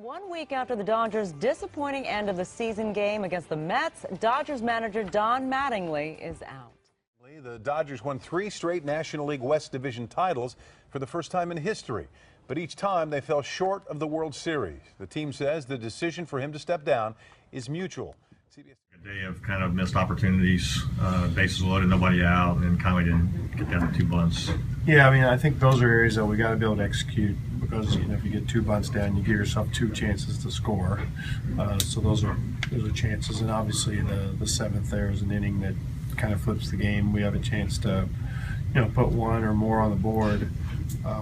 1 week after the Dodgers' disappointing end of the season game against the Mets, Dodgers manager Don Mattingly is out. The Dodgers won 3 straight National League West Division titles for the first time in history, but each time they fell short of the World Series. The team says the decision for him to step down is mutual. A day of kind of missed opportunities, bases loaded, nobody out, and Conway didn't get down to 2 bunts. Yeah, I mean, I think those are areas that we got to be able to execute because, if you get 2 bunts down, you give yourself 2 chances to score. So those are chances, and obviously the 7th there is an inning that kind of flips the game. We have a chance to, put 1 or more on the board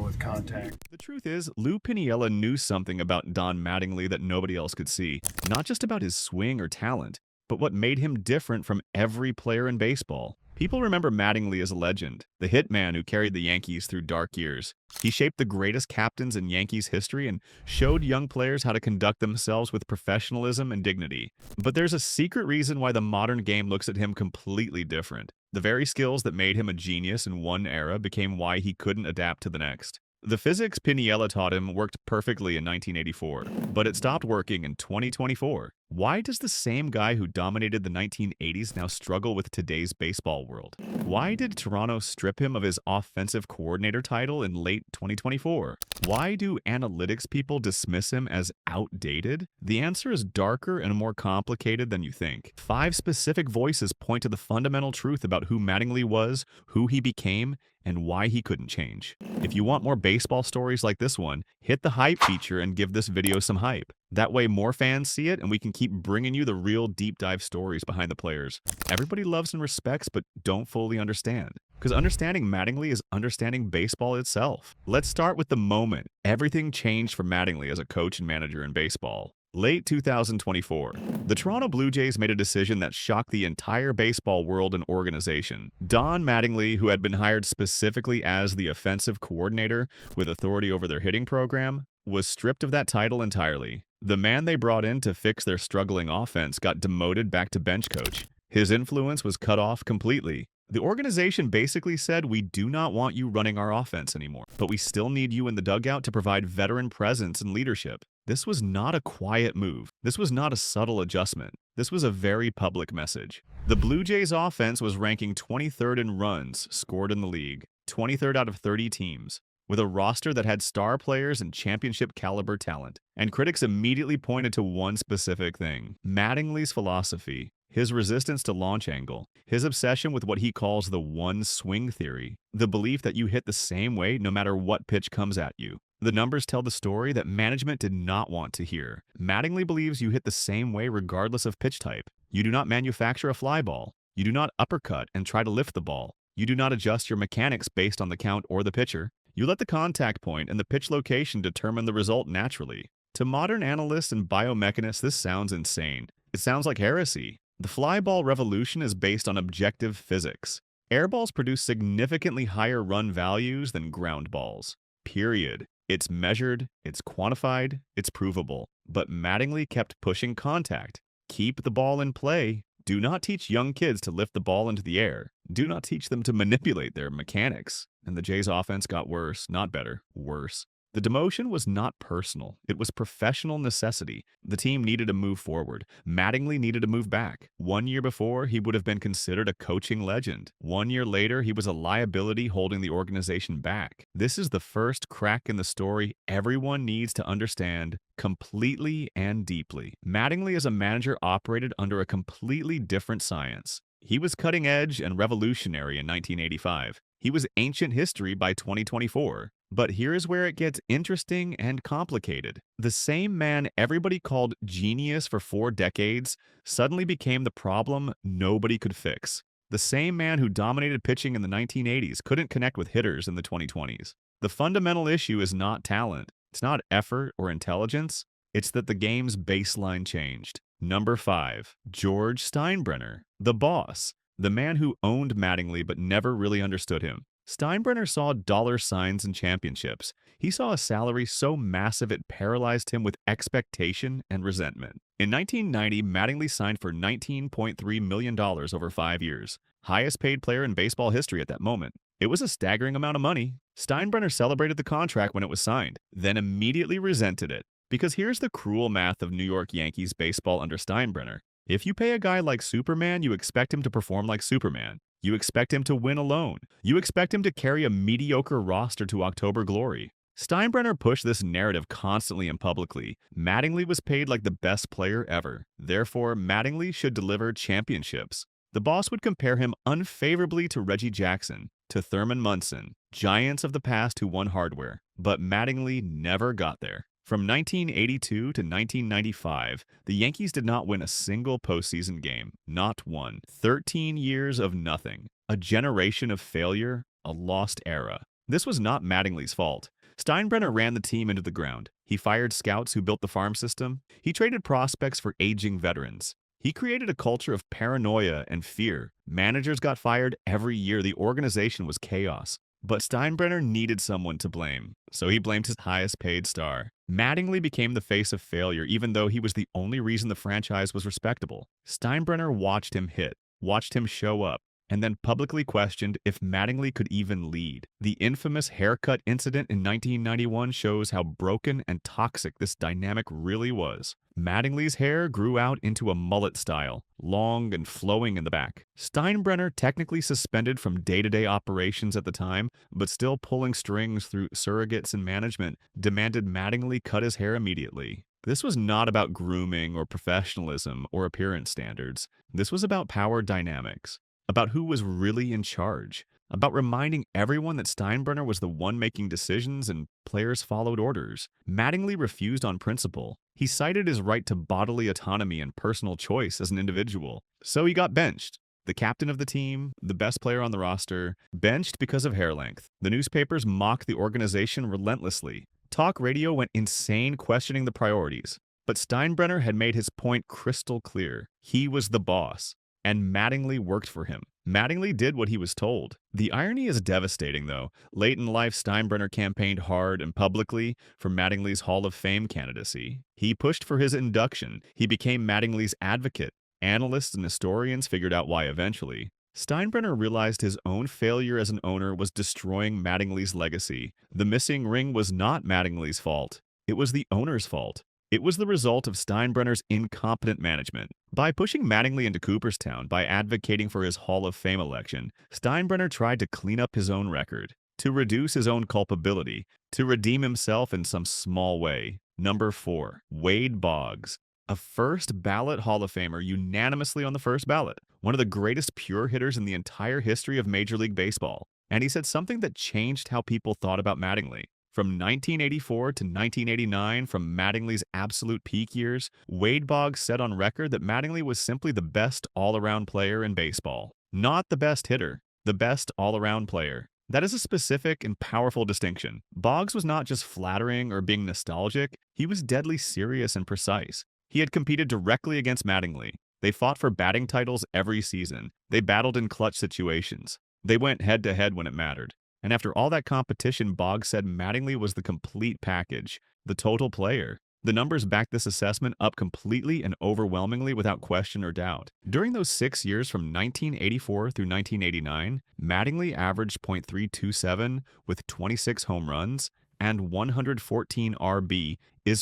with contact. The truth is, Lou Piniella knew something about Don Mattingly that nobody else could see. Not just about his swing or talent, but what made him different from every player in baseball. People remember Mattingly as a legend, the hitman who carried the Yankees through dark years. He shaped the greatest captains in Yankees history and showed young players how to conduct themselves with professionalism and dignity. But there's a secret reason why the modern game looks at him completely different. The very skills that made him a genius in one era became why he couldn't adapt to the next. The physics Piniella taught him worked perfectly in 1984, but it stopped working in 2024. Why does the same guy who dominated the 1980s now struggle with today's baseball world? Why did Toronto strip him of his offensive coordinator title in late 2024? Why do analytics people dismiss him as outdated? The answer is darker and more complicated than you think. 5 specific voices point to the fundamental truth about who Mattingly was, who he became, and why he couldn't change. If you want more baseball stories like this one, hit the hype feature and give this video some hype. That way more fans see it and we can keep bringing you the real deep dive stories behind the players everybody loves and respects but don't fully understand. Because understanding Mattingly is understanding baseball itself. Let's start with the moment everything changed for Mattingly as a coach and manager in baseball. Late 2024, the Toronto Blue Jays made a decision that shocked the entire baseball world and organization. Don Mattingly, who had been hired specifically as the offensive coordinator with authority over their hitting program, was stripped of that title entirely. The man they brought in to fix their struggling offense got demoted back to bench coach. His influence was cut off completely. The organization basically said, we do not want you running our offense anymore, but we still need you in the dugout to provide veteran presence and leadership. This was not a quiet move. This was not a subtle adjustment. This was a very public message. The Blue Jays offense was ranking 23rd in runs scored in the league, 23rd out of 30 teams, with a roster that had star players and championship caliber talent. And critics immediately pointed to one specific thing: Mattingly's philosophy. His resistance to launch angle, his obsession with what he calls the one swing theory, the belief that you hit the same way no matter what pitch comes at you. The numbers tell the story that management did not want to hear. Mattingly believes you hit the same way regardless of pitch type. You do not manufacture a fly ball. You do not uppercut and try to lift the ball. You do not adjust your mechanics based on the count or the pitcher. You let the contact point and the pitch location determine the result naturally. To modern analysts and biomechanists, this sounds insane. It sounds like heresy. The fly ball revolution is based on objective physics. Air balls produce significantly higher run values than ground balls. Period. It's measured, it's quantified, it's provable. But Mattingly kept pushing contact. Keep the ball in play. Do not teach young kids to lift the ball into the air. Do not teach them to manipulate their mechanics. And the Jays' offense got worse, not better, worse. The demotion was not personal. It was professional necessity. The team needed to move forward. Mattingly needed to move back. 1 year before, he would have been considered a coaching legend. 1 year later, he was a liability holding the organization back. This is the first crack in the story everyone needs to understand completely and deeply. Mattingly as a manager operated under a completely different science. He was cutting edge and revolutionary in 1985. He was ancient history by 2024. But here is where it gets interesting and complicated. The same man everybody called genius for 4 decades suddenly became the problem nobody could fix. The same man who dominated pitching in the 1980s couldn't connect with hitters in the 2020s. The fundamental issue is not talent. It's not effort or intelligence. It's that the game's baseline changed. Number 5, George Steinbrenner, the boss, the man who owned Mattingly but never really understood him. Steinbrenner saw dollar signs and championships. He saw a salary so massive it paralyzed him with expectation and resentment. In 1990, Mattingly signed for $19.3 million over 5 years, highest paid player in baseball history at that moment. It was a staggering amount of money. Steinbrenner celebrated the contract when it was signed, then immediately resented it. Because here's the cruel math of New York Yankees baseball under Steinbrenner. If you pay a guy like Superman, you expect him to perform like Superman. You expect him to win alone. You expect him to carry a mediocre roster to October glory. Steinbrenner pushed this narrative constantly and publicly. Mattingly was paid like the best player ever. Therefore, Mattingly should deliver championships. The boss would compare him unfavorably to Reggie Jackson, to Thurman Munson, giants of the past who won hardware. But Mattingly never got there. From 1982 to 1995, the Yankees did not win a single postseason game. Not one. 13 years of nothing. A generation of failure. A lost era. This was not Mattingly's fault. Steinbrenner ran the team into the ground. He fired scouts who built the farm system. He traded prospects for aging veterans. He created a culture of paranoia and fear. Managers got fired every year. The organization was chaos. But Steinbrenner needed someone to blame, so he blamed his highest paid star. Mattingly became the face of failure, even though he was the only reason the franchise was respectable. Steinbrenner watched him hit, watched him show up, and then publicly questioned if Mattingly could even lead. The infamous haircut incident in 1991 shows how broken and toxic this dynamic really was. Mattingly's hair grew out into a mullet style, long and flowing in the back. Steinbrenner, technically suspended from day-to-day operations at the time, but still pulling strings through surrogates and management, demanded Mattingly cut his hair immediately. This was not about grooming or professionalism or appearance standards. This was about power dynamics, about who was really in charge, about reminding everyone that Steinbrenner was the one making decisions and players followed orders. Mattingly refused on principle. He cited his right to bodily autonomy and personal choice as an individual. So he got benched. The captain of the team, the best player on the roster, benched because of hair length. The newspapers mocked the organization relentlessly. Talk radio went insane questioning the priorities. But Steinbrenner had made his point crystal clear. He was the boss. And Mattingly worked for him. Mattingly did what he was told. The irony is devastating, though. Late in life, Steinbrenner campaigned hard and publicly for Mattingly's Hall of Fame candidacy. He pushed for his induction. He became Mattingly's advocate. Analysts and historians figured out why eventually. Steinbrenner realized his own failure as an owner was destroying Mattingly's legacy. The missing ring was not Mattingly's fault. It was the owner's fault. It was the result of Steinbrenner's incompetent management. By pushing Mattingly into Cooperstown, by advocating for his Hall of Fame election, Steinbrenner tried to clean up his own record, to reduce his own culpability, to redeem himself in some small way. Number 4. Wade Boggs. A first-ballot Hall of Famer unanimously on the first ballot. One of the greatest pure hitters in the entire history of Major League Baseball. And he said something that changed how people thought about Mattingly. From 1984 to 1989, from Mattingly's absolute peak years, Wade Boggs said on record that Mattingly was simply the best all-around player in baseball. Not the best hitter, the best all-around player. That is a specific and powerful distinction. Boggs was not just flattering or being nostalgic, he was deadly serious and precise. He had competed directly against Mattingly. They fought for batting titles every season. They battled in clutch situations. They went head-to-head when it mattered. And after all that competition, Boggs said Mattingly was the complete package, the total player. The numbers back this assessment up completely and overwhelmingly without question or doubt. During those 6 years from 1984 through 1989, Mattingly averaged .327 with 26 home runs and 114 RBs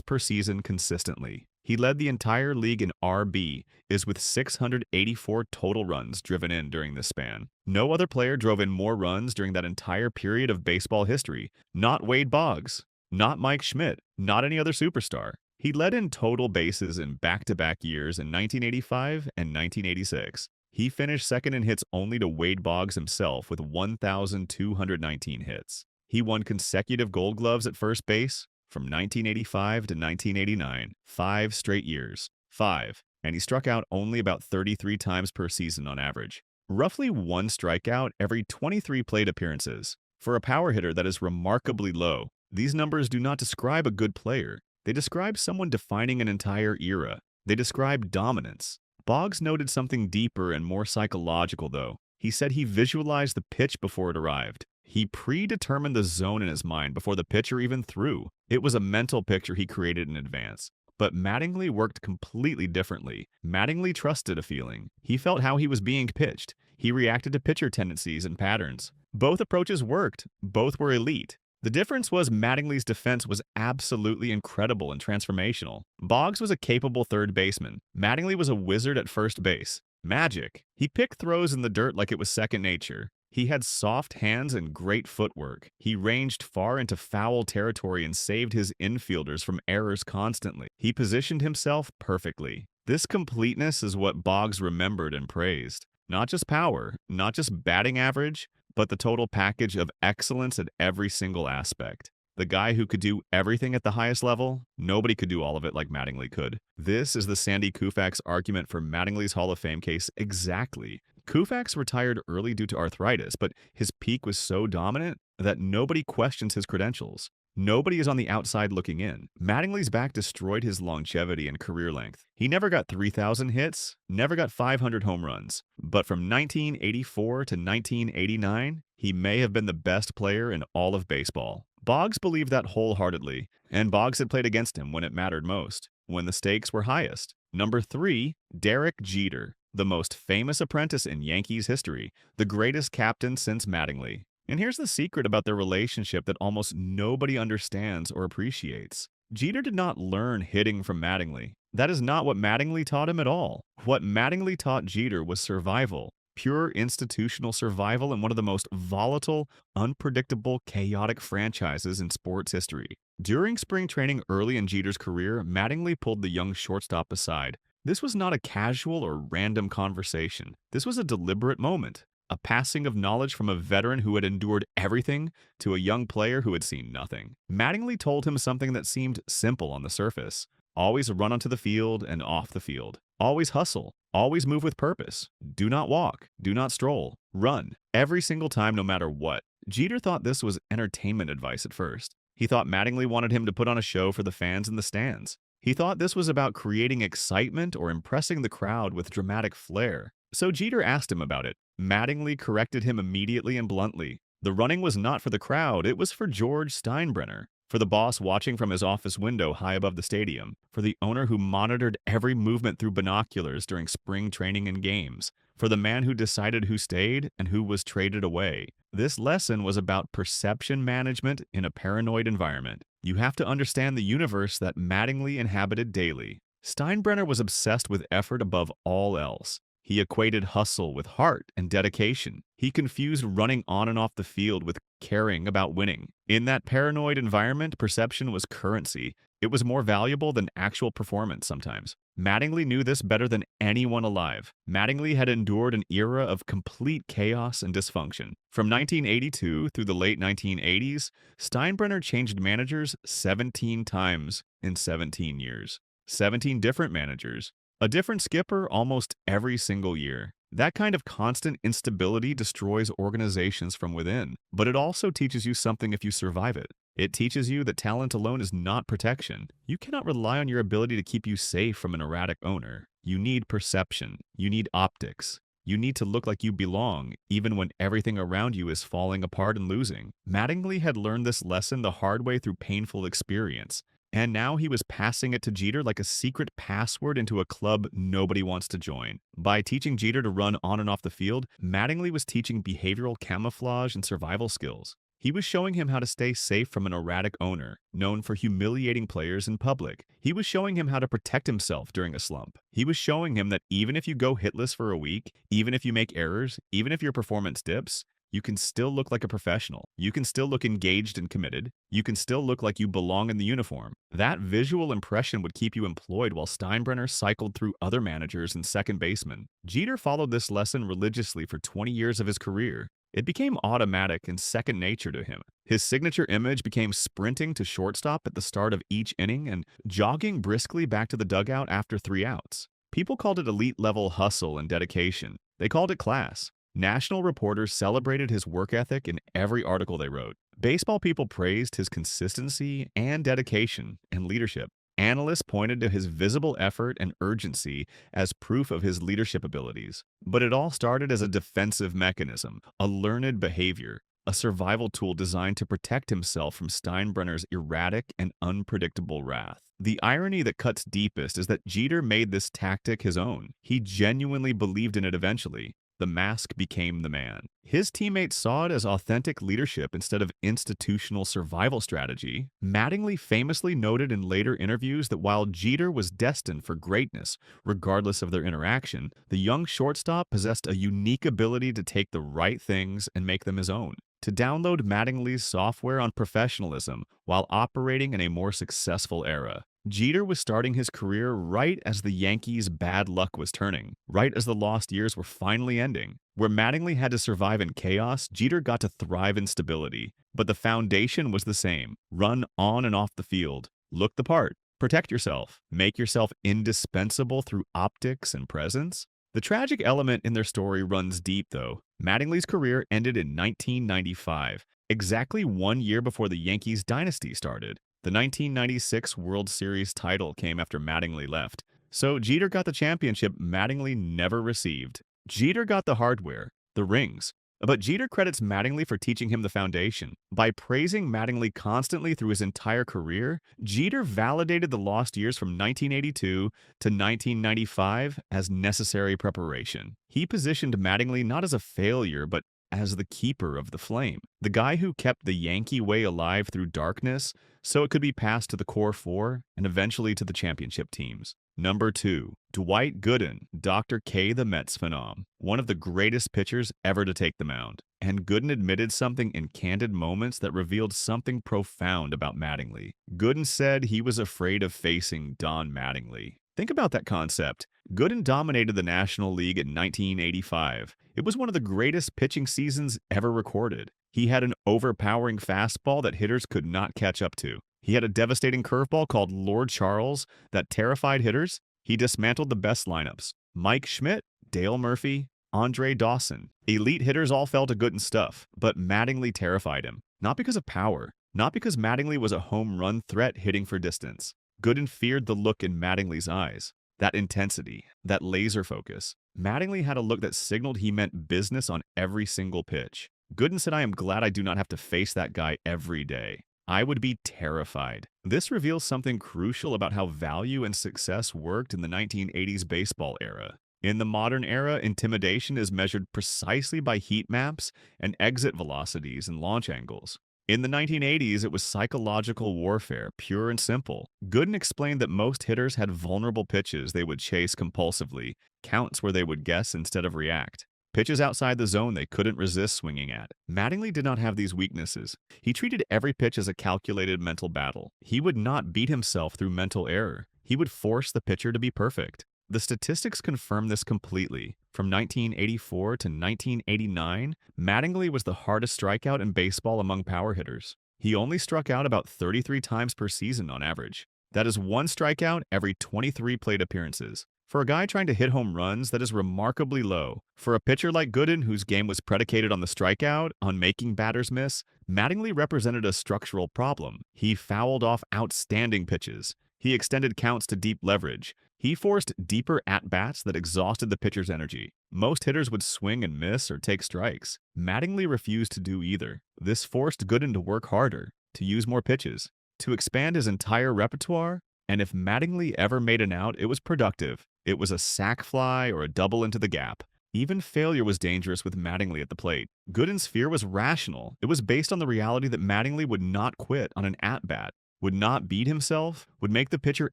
per season consistently. He led the entire league in RB, is with 684 total runs driven in during this span. No other player drove in more runs during that entire period of baseball history. Not Wade Boggs, not Mike Schmidt, not any other superstar. He led in total bases in back-to-back years in 1985 and 1986. He finished second in hits only to Wade Boggs himself with 1,219 hits. He won consecutive Gold Gloves at first base from 1985 to 1989, 5 straight years. 5. And he struck out only about 33 times per season on average. Roughly 1 strikeout every 23 plate appearances. For a power hitter, that is remarkably low. These numbers do not describe a good player. They describe someone defining an entire era. They describe dominance. Boggs noted something deeper and more psychological, though. He said he visualized the pitch before it arrived. He predetermined the zone in his mind before the pitcher even threw. It was a mental picture he created in advance. But Mattingly worked completely differently. Mattingly trusted a feeling. He felt how he was being pitched. He reacted to pitcher tendencies and patterns. Both approaches worked. Both were elite. The difference was Mattingly's defense was absolutely incredible and transformational. Boggs was a capable third baseman. Mattingly was a wizard at first base. Magic. He picked throws in the dirt like it was second nature. He had soft hands and great footwork. He ranged far into foul territory and saved his infielders from errors constantly. He positioned himself perfectly. This completeness is what Boggs remembered and praised. Not just power, not just batting average, but the total package of excellence at every single aspect. The guy who could do everything at the highest level, nobody could do all of it like Mattingly could. This is the Sandy Koufax argument for Mattingly's Hall of Fame case exactly. Koufax retired early due to arthritis, but his peak was so dominant that nobody questions his credentials. Nobody is on the outside looking in. Mattingly's back destroyed his longevity and career length. He never got 3,000 hits, never got 500 home runs. But from 1984 to 1989, he may have been the best player in all of baseball. Boggs believed that wholeheartedly, and Boggs had played against him when it mattered most, when the stakes were highest. Number 3, Derek Jeter, the most famous apprentice in Yankees history, the greatest captain since Mattingly. And here's the secret about their relationship that almost nobody understands or appreciates. Jeter did not learn hitting from Mattingly. That is not what Mattingly taught him at all. What Mattingly taught Jeter was survival. Pure institutional survival in one of the most volatile, unpredictable, chaotic franchises in sports history. During spring training early in Jeter's career, Mattingly pulled the young shortstop aside. This was not a casual or random conversation. This was a deliberate moment. A passing of knowledge from a veteran who had endured everything to a young player who had seen nothing. Mattingly told him something that seemed simple on the surface. Always run onto the field and off the field. Always hustle. Always move with purpose. Do not walk. Do not stroll. Run. Every single time, no matter what. Jeter thought this was entertainment advice at first. He thought Mattingly wanted him to put on a show for the fans in the stands. He thought this was about creating excitement or impressing the crowd with dramatic flair. So Jeter asked him about it. Mattingly corrected him immediately and bluntly. The running was not for the crowd, it was for George Steinbrenner, for the boss watching from his office window high above the stadium, for the owner who monitored every movement through binoculars during spring training and games, for the man who decided who stayed and who was traded away. This lesson was about perception management in a paranoid environment. You have to understand the universe that Mattingly inhabited daily. Steinbrenner was obsessed with effort above all else. He equated hustle with heart and dedication. He confused running on and off the field with caring about winning. In that paranoid environment, perception was currency. It was more valuable than actual performance sometimes. Mattingly knew this better than anyone alive. Mattingly had endured an era of complete chaos and dysfunction. From 1982 through the late 1980s, Steinbrenner changed managers 17 times in 17 years. 17 different managers. A different skipper almost every single year. That kind of constant instability destroys organizations from within, but it also teaches you something if you survive it. It teaches you that talent alone is not protection. You cannot rely on your ability to keep you safe from an erratic owner. You need perception. You need optics. You need to look like you belong, even when everything around you is falling apart and losing. Mattingly had learned this lesson the hard way through painful experience. And now he was passing it to Jeter like a secret password into a club nobody wants to join. By teaching Jeter to run on and off the field, Mattingly was teaching behavioral camouflage and survival skills. He was showing him how to stay safe from an erratic owner, known for humiliating players in public. He was showing him how to protect himself during a slump. He was showing him that even if you go hitless for a week, even if you make errors, even if your performance dips, you can still look like a professional. You can still look engaged and committed. You can still look like you belong in the uniform. That visual impression would keep you employed while Steinbrenner cycled through other managers and second basemen. Jeter followed this lesson religiously for 20 years of his career. It became automatic and second nature to him. His signature image became sprinting to shortstop at the start of each inning and jogging briskly back to the dugout after 3 outs. People called it elite-level hustle and dedication. They called it class. National reporters celebrated his work ethic in every article they wrote. Baseball people praised his consistency and dedication and leadership. Analysts pointed to his visible effort and urgency as proof of his leadership abilities. But it all started as a defensive mechanism, a learned behavior, a survival tool designed to protect himself from Steinbrenner's erratic and unpredictable wrath. The irony that cuts deepest is that Jeter made this tactic his own. He genuinely believed in it eventually. the mask became the man. His teammates saw it as authentic leadership instead of institutional survival strategy. Mattingly famously noted in later interviews that while Jeter was destined for greatness, regardless of their interaction, the young shortstop possessed a unique ability to take the right things and make them his own. To download Mattingly's software on professionalism while operating in a more successful era. Jeter was starting his career right as the Yankees' bad luck was turning, right as the lost years were finally ending. Where Mattingly had to survive in chaos, Jeter got to thrive in stability. But the foundation was the same. Run on and off the field. Look the part. Protect yourself. Make yourself indispensable through optics and presence. The tragic element in their story runs deep, though. Mattingly's career ended in 1995, exactly 1 year before the Yankees' dynasty started. The 1996 World Series title came after Mattingly left, so Jeter got the championship Mattingly never received. Jeter got the hardware, the rings, but Jeter credits Mattingly for teaching him the foundation. By praising Mattingly constantly through his entire career, Jeter validated the lost years from 1982 to 1995 as necessary preparation. He positioned Mattingly not as a failure, but as the keeper of the flame, the guy who kept the Yankee way alive through darkness so it could be passed to the core four and eventually to the championship teams. Number 2, Dwight Gooden, Dr. K the Mets phenom, one of the greatest pitchers ever to take the mound. And Gooden admitted something in candid moments that revealed something profound about Mattingly. Gooden said he was afraid of facing Don Mattingly. Think about that concept. Gooden dominated the National League in 1985. It was one of the greatest pitching seasons ever recorded. He had an overpowering fastball that hitters could not catch up to. He had a devastating curveball called Lord Charles that terrified hitters. He dismantled the best lineups. Mike Schmidt, Dale Murphy, Andre Dawson. Elite hitters all fell to Gooden's stuff, but Mattingly terrified him. Not because of power, not because Mattingly was a home run threat hitting for distance. Gooden feared the look in Mattingly's eyes. That intensity, that laser focus. Mattingly had a look that signaled he meant business on every single pitch. Gooden said, "I am glad I do not have to face that guy every day. I would be terrified." This reveals something crucial about how value and success worked in the 1980s baseball era. In the modern era, intimidation is measured precisely by heat maps and exit velocities and launch angles. In the 1980s, it was psychological warfare, pure and simple. Gooden explained that most hitters had vulnerable pitches they would chase compulsively, counts where they would guess instead of react. Pitches outside the zone they couldn't resist swinging at. Mattingly did not have these weaknesses. He treated every pitch as a calculated mental battle. He would not beat himself through mental error. He would force the pitcher to be perfect. The statistics confirm this completely. From 1984 to 1989, Mattingly was the hardest strikeout in baseball among power hitters. He only struck out about 33 times per season on average. That is 1 strikeout every 23 plate appearances. For a guy trying to hit home runs, that is remarkably low. For a pitcher like Gooden, whose game was predicated on the strikeout, on making batters miss, Mattingly represented a structural problem. He fouled off outstanding pitches. He extended counts to deep leverage. He forced deeper at-bats that exhausted the pitcher's energy. Most hitters would swing and miss or take strikes. Mattingly refused to do either. This forced Gooden to work harder, to use more pitches, to expand his entire repertoire, and if Mattingly ever made an out, it was productive. It was a sac fly or a double into the gap. Even failure was dangerous with Mattingly at the plate. Gooden's fear was rational. It was based on the reality that Mattingly would not quit on an at-bat, would not beat himself, would make the pitcher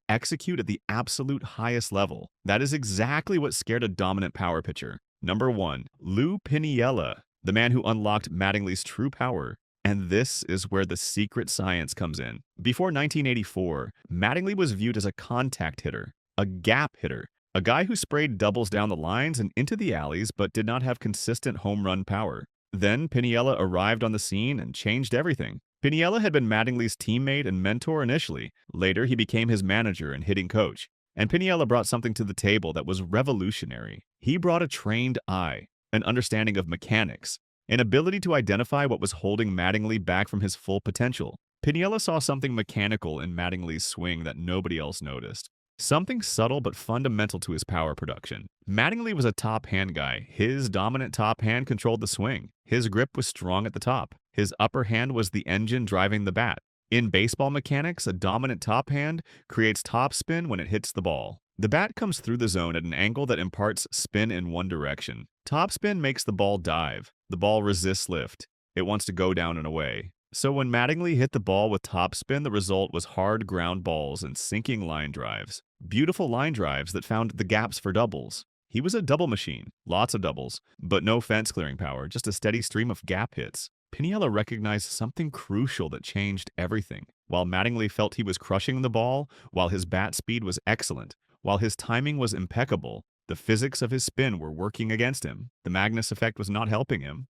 execute at the absolute highest level. That is exactly what scared a dominant power pitcher. Number 1, Lou Piniella, the man who unlocked Mattingly's true power. And this is where the secret science comes in. Before 1984, Mattingly was viewed as a contact hitter, a gap hitter, a guy who sprayed doubles down the lines and into the alleys but did not have consistent home run power. Then Piniella arrived on the scene and changed everything. Piniella had been Mattingly's teammate and mentor initially. Later, he became his manager and hitting coach. And Piniella brought something to the table that was revolutionary. He brought a trained eye, an understanding of mechanics, an ability to identify what was holding Mattingly back from his full potential. Piniella saw something mechanical in Mattingly's swing that nobody else noticed. Something subtle but fundamental to his power production. Mattingly was a top hand guy. His dominant top hand controlled the swing. His grip was strong at the top. His upper hand was the engine driving the bat. In baseball mechanics, a dominant top hand creates top spin when it hits the ball. The bat comes through the zone at an angle that imparts spin in one direction. Top spin makes the ball dive. The ball resists lift. It wants to go down and away. So when Mattingly hit the ball with top spin, the result was hard ground balls and sinking line drives. Beautiful line drives that found the gaps for doubles. He was a double machine, lots of doubles, but no fence clearing power, just a steady stream of gap hits. Piniella recognized something crucial that changed everything. While Mattingly felt he was crushing the ball, while his bat speed was excellent, while his timing was impeccable, the physics of his spin were working against him. The Magnus effect was not helping him.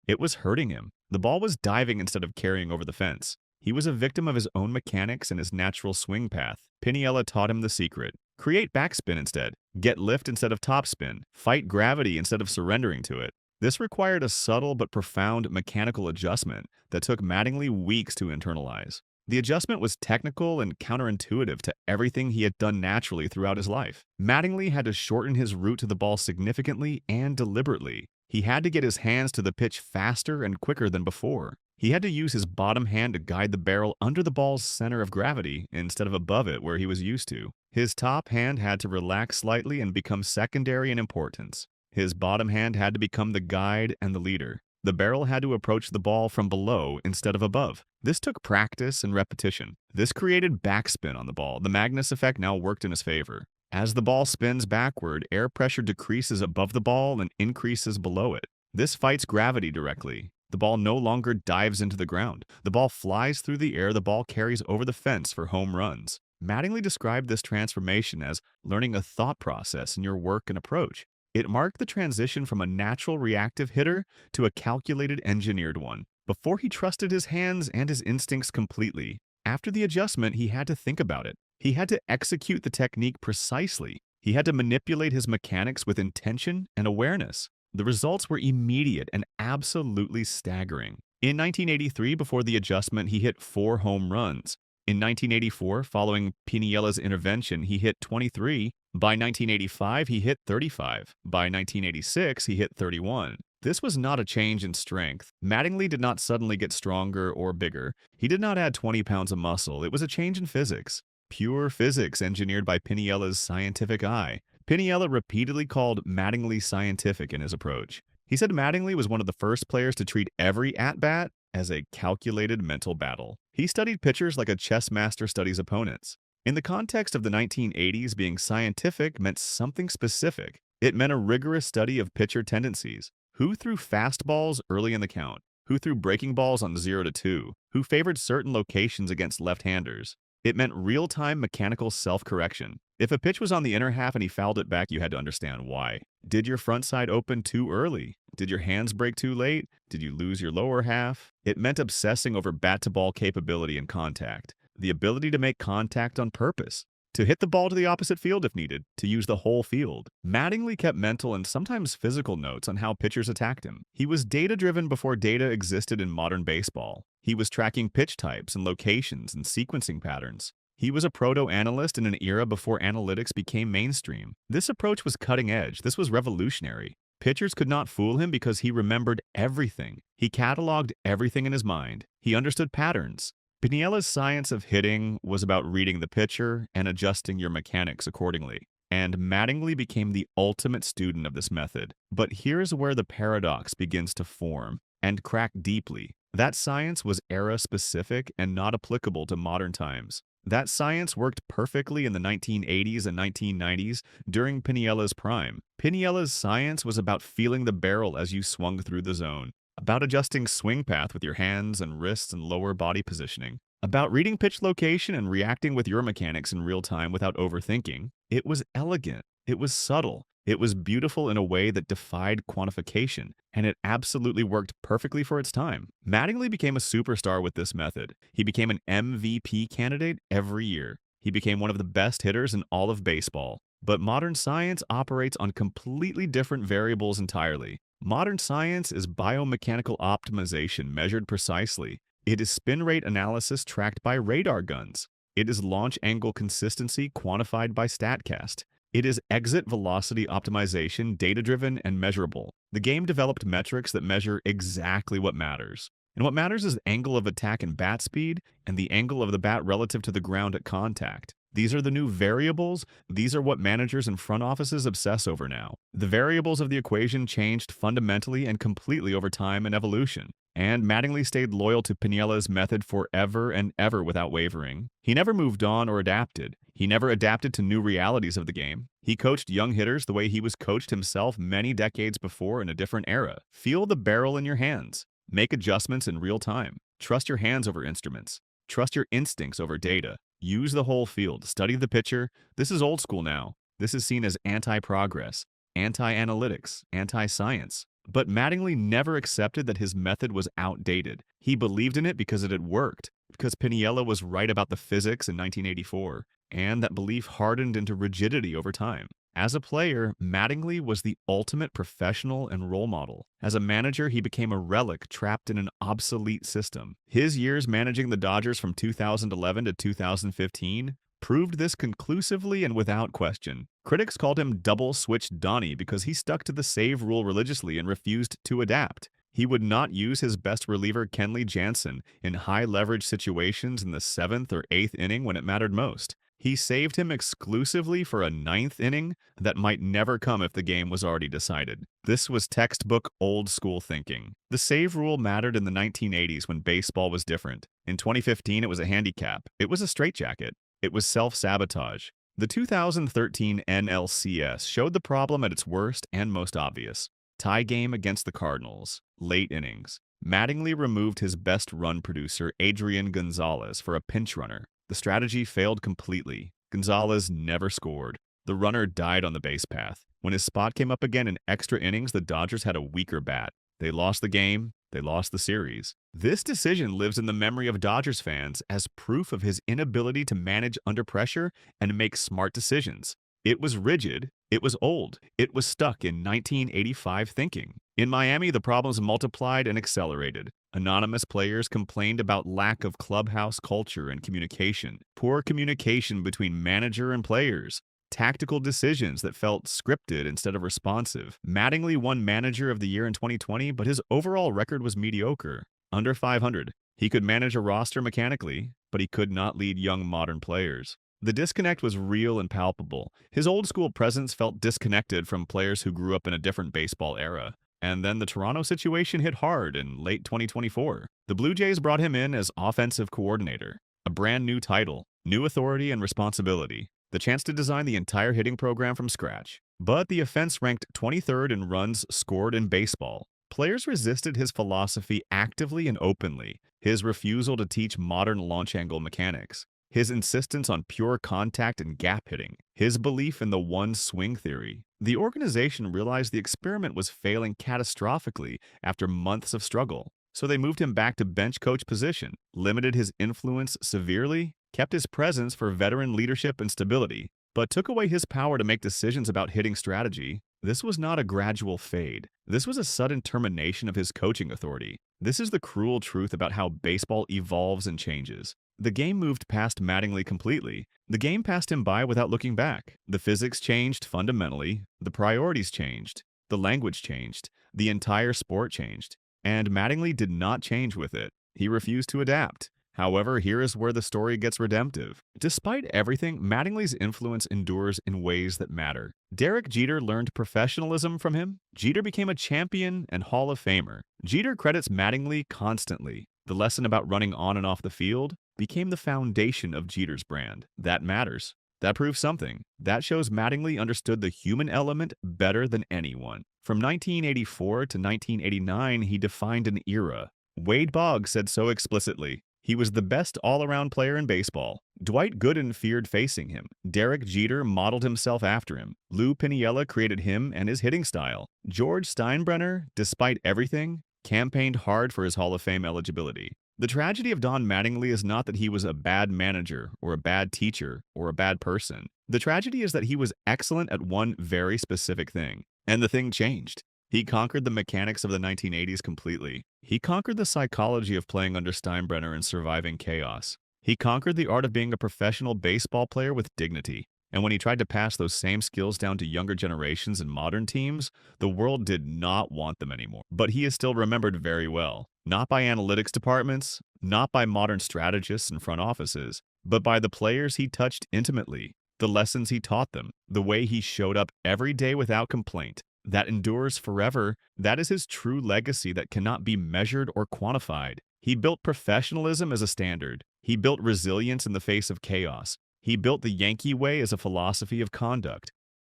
It was hurting him. The ball was diving instead of carrying over the fence. He was a victim of his own mechanics and his natural swing path. Piniella taught him the secret. Create backspin instead. Get lift instead of topspin. Fight gravity instead of surrendering to it. This required a subtle but profound mechanical adjustment that took Mattingly weeks to internalize. The adjustment was technical and counterintuitive to everything he had done naturally throughout his life. Mattingly had to shorten his route to the ball significantly and deliberately. He had to get his hands to the pitch faster and quicker than before. He had to use his bottom hand to guide the barrel under the ball's center of gravity instead of above it where he was used to. His top hand had to relax slightly and become secondary in importance. His bottom hand had to become the guide and the leader. The barrel had to approach the ball from below instead of above. This took practice and repetition. This created backspin on the ball. The Magnus effect now worked in his favor. As the ball spins backward, air pressure decreases above the ball and increases below it. This fights gravity directly. The ball no longer dives into the ground. The ball flies through the air. The ball carries over the fence for home runs. Mattingly described this transformation as learning a thought process in your work and approach. It marked the transition from a natural reactive hitter to a calculated engineered one. Before he trusted his hands and his instincts completely. After the adjustment, he had to think about it. He had to execute the technique precisely. He had to manipulate his mechanics with intention and awareness. The results were immediate and absolutely staggering. In 1983, before the adjustment, he hit 4 home runs. In 1984, following Piniella's intervention, he hit 23. By 1985, he hit 35. By 1986, he hit 31. This was not a change in strength. Mattingly did not suddenly get stronger or bigger. He did not add 20 pounds of muscle. It was a change in physics. Pure physics engineered by Piniella's scientific eye. Piniella repeatedly called Mattingly scientific in his approach. He said Mattingly was one of the first players to treat every at-bat as a calculated mental battle. He studied pitchers like a chess master studies opponents. In the context of the 1980s, being scientific meant something specific. It meant a rigorous study of pitcher tendencies. Who threw fastballs early in the count? Who threw breaking balls on 0-2? Who favored certain locations against left-handers? It meant real-time mechanical self-correction. If a pitch was on the inner half and he fouled it back, you had to understand why. Did your front side open too early? Did your hands break too late? Did you lose your lower half? It meant obsessing over bat-to-ball capability and contact. The ability to make contact on purpose. To hit the ball to the opposite field if needed. To use the whole field. Mattingly kept mental and sometimes physical notes on how pitchers attacked him. He was data-driven before data existed in modern baseball. He was tracking pitch types and locations and sequencing patterns. He was a proto-analyst in an era before analytics became mainstream. This approach was cutting edge. This was revolutionary. Pitchers could not fool him because he remembered everything. He cataloged everything in his mind. He understood patterns. Piniella's science of hitting was about reading the pitcher and adjusting your mechanics accordingly. And Mattingly became the ultimate student of this method. But here's where the paradox begins to form and crack deeply. That science was era-specific and not applicable to modern times. That science worked perfectly in the 1980s and 1990s during Piniella's prime. Piniella's science was about feeling the barrel as you swung through the zone, about adjusting swing path with your hands and wrists and lower body positioning, about reading pitch location and reacting with your mechanics in real time without overthinking. It was elegant. It was subtle. It was beautiful in a way that defied quantification, and it absolutely worked perfectly for its time. Mattingly became a superstar with this method. He became an MVP candidate every year. He became one of the best hitters in all of baseball. But modern science operates on completely different variables entirely. Modern science is biomechanical optimization measured precisely. It is spin rate analysis tracked by radar guns. It is launch angle consistency quantified by StatCast. It is exit velocity optimization, data-driven and measurable. The game developed metrics that measure exactly what matters. And what matters is the angle of attack and bat speed, and the angle of the bat relative to the ground at contact. These are the new variables. These are what managers and front offices obsess over now. The variables of the equation changed fundamentally and completely over time and evolution. And Mattingly stayed loyal to Piniella's method forever and ever without wavering. He never moved on or adapted. He never adapted to new realities of the game. He coached young hitters the way he was coached himself many decades before in a different era. Feel the barrel in your hands. Make adjustments in real time. Trust your hands over instruments. Trust your instincts over data. Use the whole field. Study the pitcher. This is old school now. This is seen as anti-progress, anti-analytics, anti-science. But Mattingly never accepted that his method was outdated. He believed in it because it had worked, because Piniella was right about the physics in 1984, and that belief hardened into rigidity over time. As a player, Mattingly was the ultimate professional and role model. As a manager, he became a relic trapped in an obsolete system. His years managing the Dodgers from 2011 to 2015 proved this conclusively and without question. Critics called him double-switched Donnie because he stuck to the save rule religiously and refused to adapt. He would not use his best reliever Kenley Jansen in high-leverage situations in the 7th or 8th inning when it mattered most. He saved him exclusively for a 9th inning that might never come if the game was already decided. This was textbook old-school thinking. The save rule mattered in the 1980s when baseball was different. In 2015, it was a handicap. It was a straitjacket. It was self-sabotage. The 2013 NLCS showed the problem at its worst and most obvious. Tie game against the Cardinals. Late innings. Mattingly removed his best run producer, Adrian Gonzalez, for a pinch runner. The strategy failed completely. Gonzalez never scored. The runner died on the base path. When his spot came up again in extra innings, the Dodgers had a weaker bat. They lost the game. They lost the series. This decision lives in the memory of Dodgers fans as proof of his inability to manage under pressure and make smart decisions. It was rigid. It was old. It was stuck in 1985 thinking. In Miami, the problems multiplied and accelerated. Anonymous players complained about lack of clubhouse culture and communication, poor communication between manager and players, tactical decisions that felt scripted instead of responsive. Mattingly won Manager of the Year in 2020, but his overall record was mediocre, under 500. He could manage a roster mechanically, but he could not lead young modern players. The disconnect was real and palpable. His old-school presence felt disconnected from players who grew up in a different baseball era. And then the Toronto situation hit hard in late 2024. The Blue Jays brought him in as offensive coordinator, a brand new title, new authority and responsibility, the chance to design the entire hitting program from scratch. But the offense ranked 23rd in runs scored in baseball. Players resisted his philosophy actively and openly, his refusal to teach modern launch angle mechanics, his insistence on pure contact and gap hitting, his belief in the one swing theory. The organization realized the experiment was failing catastrophically after months of struggle, so they moved him back to bench coach position, limited his influence severely, kept his presence for veteran leadership and stability, but took away his power to make decisions about hitting strategy. This was not a gradual fade. This was a sudden termination of his coaching authority. This is the cruel truth about how baseball evolves and changes. The game moved past Mattingly completely. The game passed him by without looking back. The physics changed fundamentally. The priorities changed. The language changed. The entire sport changed. And Mattingly did not change with it. He refused to adapt. However, here is where the story gets redemptive. Despite everything, Mattingly's influence endures in ways that matter. Derek Jeter learned professionalism from him. Jeter became a champion and Hall of Famer. Jeter credits Mattingly constantly. The lesson about running on and off the field became the foundation of Jeter's brand. That matters. That proves something. That shows Mattingly understood the human element better than anyone. From 1984 to 1989, he defined an era. Wade Boggs said so explicitly. He was the best all-around player in baseball. Dwight Gooden feared facing him. Derek Jeter modeled himself after him. Lou Piniella created him and his hitting style. George Steinbrenner, despite everything, campaigned hard for his Hall of Fame eligibility. The tragedy of Don Mattingly is not that he was a bad manager or a bad teacher or a bad person. The tragedy is that he was excellent at one very specific thing, and the thing changed. He conquered the mechanics of the 1980s completely. He conquered the psychology of playing under Steinbrenner and surviving chaos. He conquered the art of being a professional baseball player with dignity. And when he tried to pass those same skills down to younger generations and modern teams, the world did not want them anymore. But he is still remembered very well, not by analytics departments, not by modern strategists and front offices, but by the players he touched intimately, the lessons he taught them, the way he showed up every day without complaint. That endures forever. That is his true legacy that cannot be measured or quantified. He built professionalism as a standard. He built resilience in the face of chaos. He built the Yankee way as a philosophy of conduct.